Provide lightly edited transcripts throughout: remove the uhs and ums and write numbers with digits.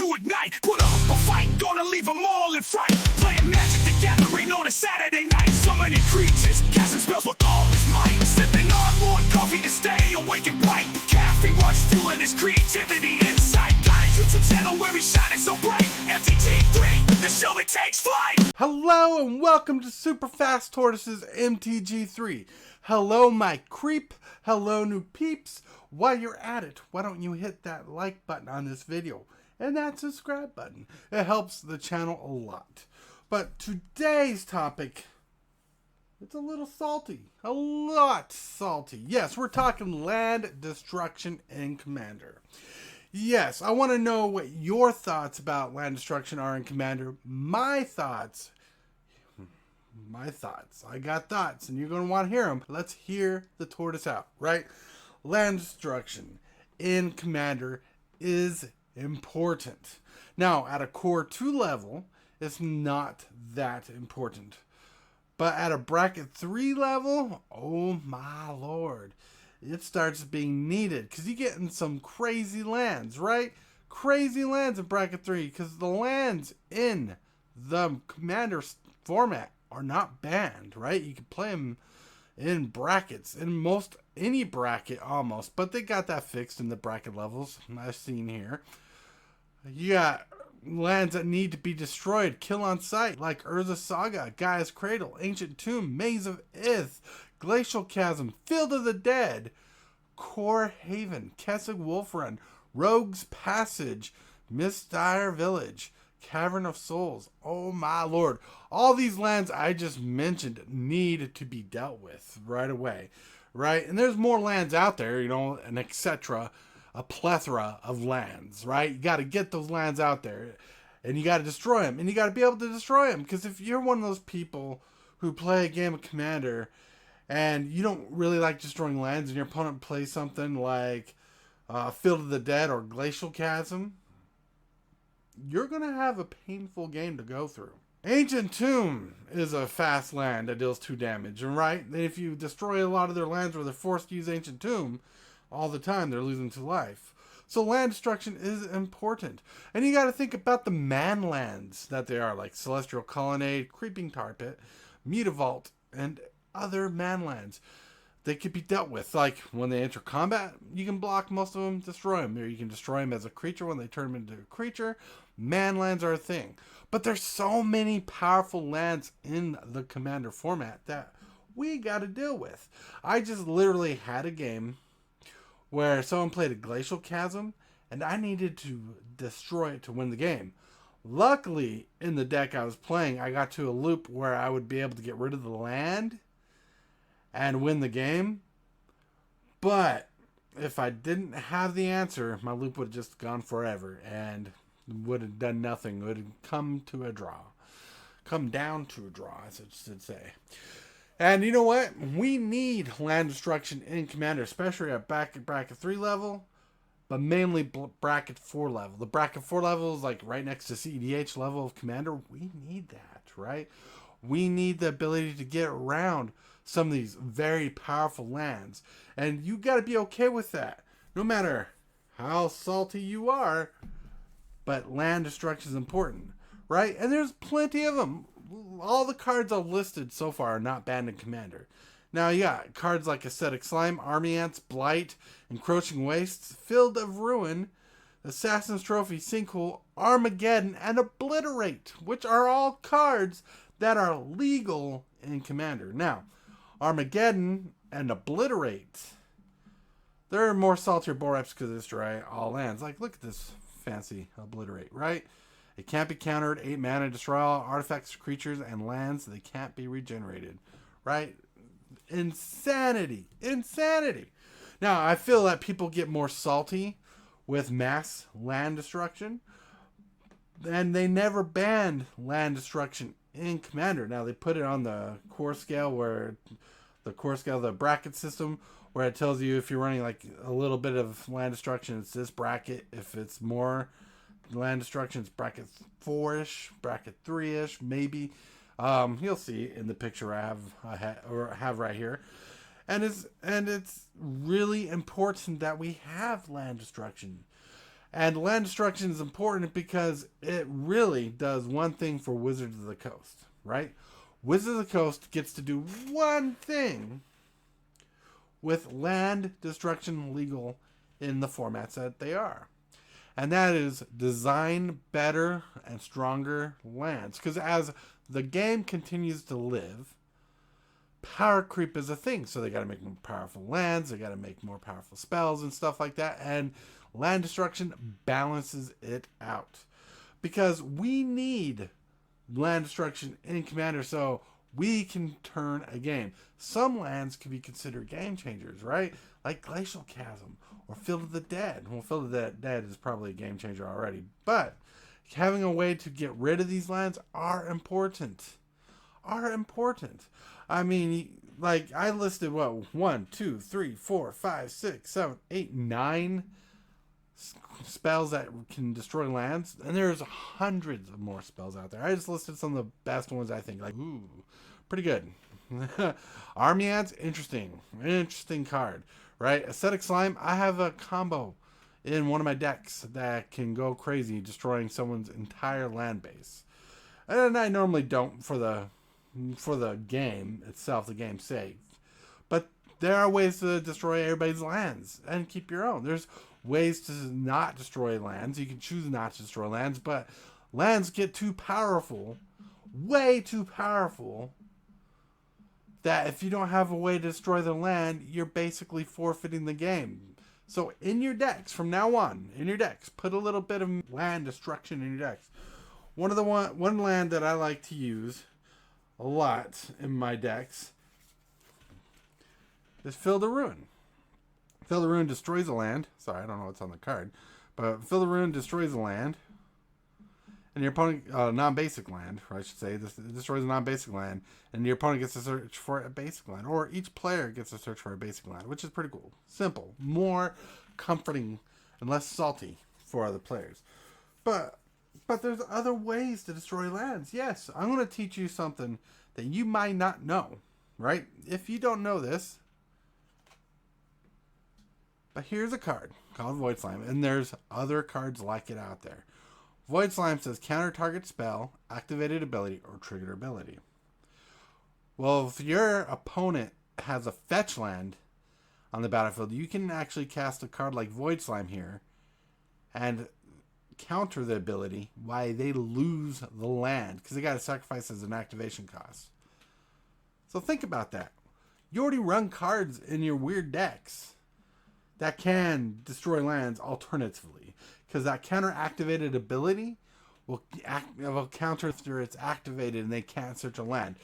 to ignite. Put up a fight, gonna leave them all in fright. Playing Magic the Gathering on a Saturday night. Summoning creatures, casting spells with all his might. Sipping on more coffee to stay awake and bright. Caffeine rush fueling his creativity inside. Got a YouTube channel where he's shining so bright. MTG3, the show that takes flight. Hello and welcome to Super Fast Tortoise's MTG3. Hello my creep, hello new peeps. While you're at it, why don't you hit that like button on this video and that subscribe button. It helps the channel a lot. But today's topic, it's a little salty, a lot salty. Yes, we're talking land destruction in Commander. Yes, I want to know what your thoughts about land destruction are in Commander. My thoughts, I got thoughts and you're going to want to hear them. Let's hear the tortoise out, right? Land destruction in Commander is important. Now, at a core 2 level, it's not that important. But at a bracket 3 level, oh my lord, it starts being needed because you get in some crazy lands, right? Crazy lands in bracket 3 because the lands in the Commander format are not banned, right? You can play them in brackets, in most any bracket almost, but they got that fixed in the bracket levels I've seen here. You got lands that need to be destroyed, kill on sight, like Urza Saga, Gaia's Cradle, Ancient Tomb, Maze of Ith, Glacial Chasm, Field of the Dead, Core Haven, Kessig Wolf Run, Rogue's Passage, Mistire Village, Cavern of Souls. Oh my lord. All these lands I just mentioned need to be dealt with right away, right? And there's more lands out there, you know, and etc. A plethora of lands, right? You got to get those lands out there and you got to destroy them, and you got to be able to destroy them, because if you're one of those people who play a game of Commander and you don't really like destroying lands and your opponent plays something like Field of the Dead or Glacial Chasm, you're going to have a painful game to go through. Ancient Tomb is a fast land that deals 2 damage, and right, if you destroy a lot of their lands where they're forced to use Ancient Tomb all the time, they're losing 2 life. So land destruction is important. And you got to think about the man lands that they are, like Celestial Colonnade, Creeping Tar Pit, Mutavault, and other man lands. They could be dealt with. Like when they enter combat, you can block most of them, destroy them. Or you can destroy them as a creature when they turn them into a creature. Man lands are a thing. But there's so many powerful lands in the Commander format that we got to deal with. I just literally had a game where someone played a Glacial Chasm and I needed to destroy it to win the game. Luckily, in the deck I was playing, I got to a loop where I would be able to get rid of the land and win the game. But if I didn't have the answer, my loop would have just gone forever and would have done nothing. It would have come to a draw. Come down to a draw, as it should say. And you know what? We need land destruction in Commander, especially at bracket 3 level, but mainly bracket 4 level. The bracket 4 level is like right next to CEDH level of Commander. We need that, right? We need the ability to get around some of these very powerful lands. And you got to be okay with that, no matter how salty you are. But land destruction is important, right? And there's plenty of them. All the cards I've listed so far are not banned in Commander. Now you got cards like Ascetic Slime, Army Ants, Blight, Encroaching Wastes, Field of Ruin, Assassin's Trophy, Sinkhole, Armageddon, and Obliterate, which are all cards that are legal in Commander. Now, Armageddon and Obliterate, they're more saltier board reps because they destroy all lands. Like, look at this fancy Obliterate, right? It can't be countered, 8 mana, destroy all artifacts, creatures, and lands. They can't be regenerated, right? Insanity. Insanity. Now, I feel that people get more salty with mass land destruction, and they never banned land destruction in Commander. Now, they put it on the core scale, where the core scale, the bracket system, where it tells you if you're running like a little bit of land destruction, it's this bracket. If it's more land destruction, it's bracket 4-ish, bracket 3-ish, maybe. You'll see in the picture I have right here. And it's really important that we have land destruction. And land destruction is important because it really does one thing for Wizards of the Coast, right? Wizards of the Coast gets to do one thing with land destruction legal in the formats that they are. And that is design better and stronger lands. Because as the game continues to live, power creep is a thing. So they got to make more powerful lands. They got to make more powerful spells and stuff like that. And land destruction balances it out. Because we need land destruction in Commander so we can turn a game. Some lands can be considered game changers, right? Like Glacial Chasm or Field of the Dead. Well, Field of the Dead is probably a game changer already. But having a way to get rid of these lands are important. I mean, like I listed, what, 1, 2, 3, 4, 5, 6, 7, 8, 9 spells that can destroy lands, and there's hundreds of more spells out there. I just listed some of the best ones I think. Like, ooh, pretty good. Army Ants, interesting card, right? Aesthetic Slime, I have a combo in one of my decks that can go crazy, destroying someone's entire land base. And I normally don't for the game itself, the game's sake. But there are ways to destroy everybody's lands and keep your own. There's ways to not destroy lands. You can choose not to destroy lands, but lands get too powerful, way too powerful, that if you don't have a way to destroy the land, you're basically forfeiting the game. So in your decks, from now on, put a little bit of land destruction in your decks. One land that I like to use a lot in my decks is Fill the Ruin. Fill the Ruin destroys a land. Sorry, I don't know what's on the card. But Fill the Ruin destroys a land. And your opponent, non-basic land, or I should say, this destroys a non-basic land. And your opponent gets to search for a basic land. Or each player gets to search for a basic land, which is pretty cool. Simple. More comforting and less salty for other players. But there's other ways to destroy lands. Yes, I'm going to teach you something that you might not know, right? If you don't know this, but here's a card called Void Slime, and there's other cards like it out there. Void Slime says counter target spell, activated ability, or triggered ability. Well, if your opponent has a fetch land on the battlefield, you can actually cast a card like Void Slime here and counter the ability why they lose the land, because they got to sacrifice as an activation cost. So think about that. You already run cards in your weird decks that can destroy lands alternatively, because that counter activated ability will counter after it's activated and they can't search a land.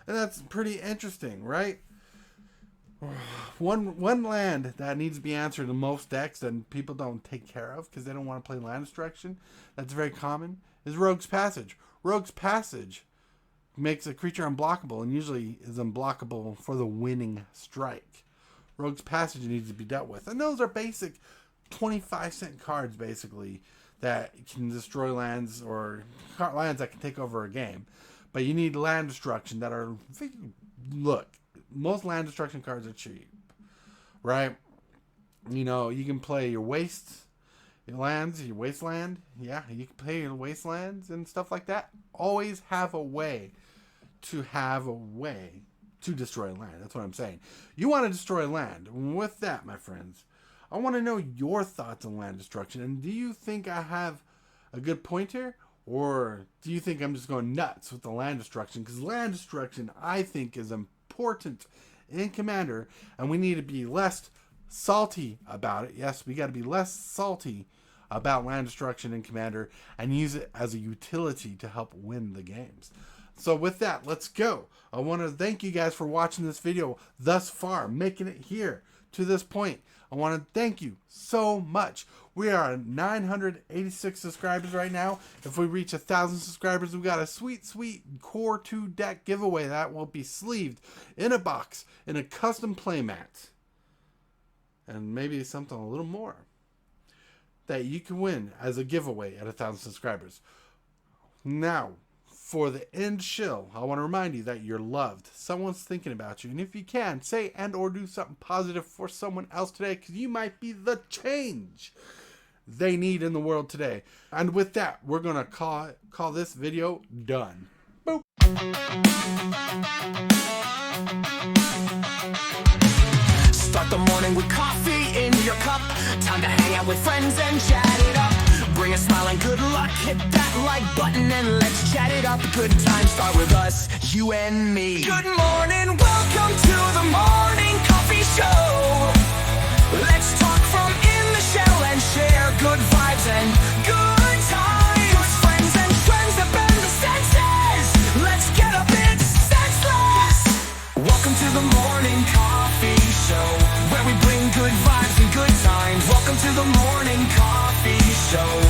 And that's pretty interesting, right? One land that needs to be answered in most decks and people don't take care of because they don't want to play land destruction, that's very common, is Rogue's Passage. Rogue's Passage makes a creature unblockable and usually is unblockable for the winning strike. Rogue's Passage needs to be dealt with. And those are basic 25-cent cards, basically, that can destroy lands or lands that can take over a game. But you need land destruction that are... Look, most land destruction cards are cheap, right? You know, you can play your wasteland. Yeah, you can play your wastelands and stuff like that. Always have a way to destroy land. That's what I'm saying. You want to destroy land. With that, my friends, I want to know your thoughts on land destruction. And do you think I have a good point here? Or do you think I'm just going nuts with the land destruction? Because land destruction, I think, is important in Commander. And we need to be less salty about it. Yes, we got to be less salty about land destruction in Commander and use it as a utility to help win the games. So with that, let's go. I want to thank you guys for watching this video thus far, making it here to this point. I want to thank you so much. We are at 986 subscribers right now. If we reach 1,000 subscribers, we've got a sweet, sweet Core 2 deck giveaway that will be sleeved in a box in a custom playmat. And maybe something a little more that you can win as a giveaway at 1,000 subscribers. Now, for the end shill, I want to remind you that you're loved. Someone's thinking about you. And if you can, say and or do something positive for someone else today, because you might be the change they need in the world today. And with that, we're gonna call this video done. Boop. Start the morning with coffee in your cup. Time to hang out with friends and chat it up. Bring a smile and good luck. Hit that like button and let's chat it up. Good times start with us, you and me. Good morning, welcome to the morning coffee show. Let's talk from in the shell and share good vibes and good times. Good friends and friends that bend the senses. Let's get a bit senseless. Welcome to the morning coffee show, where we bring good vibes and good times. Welcome to the morning coffee show.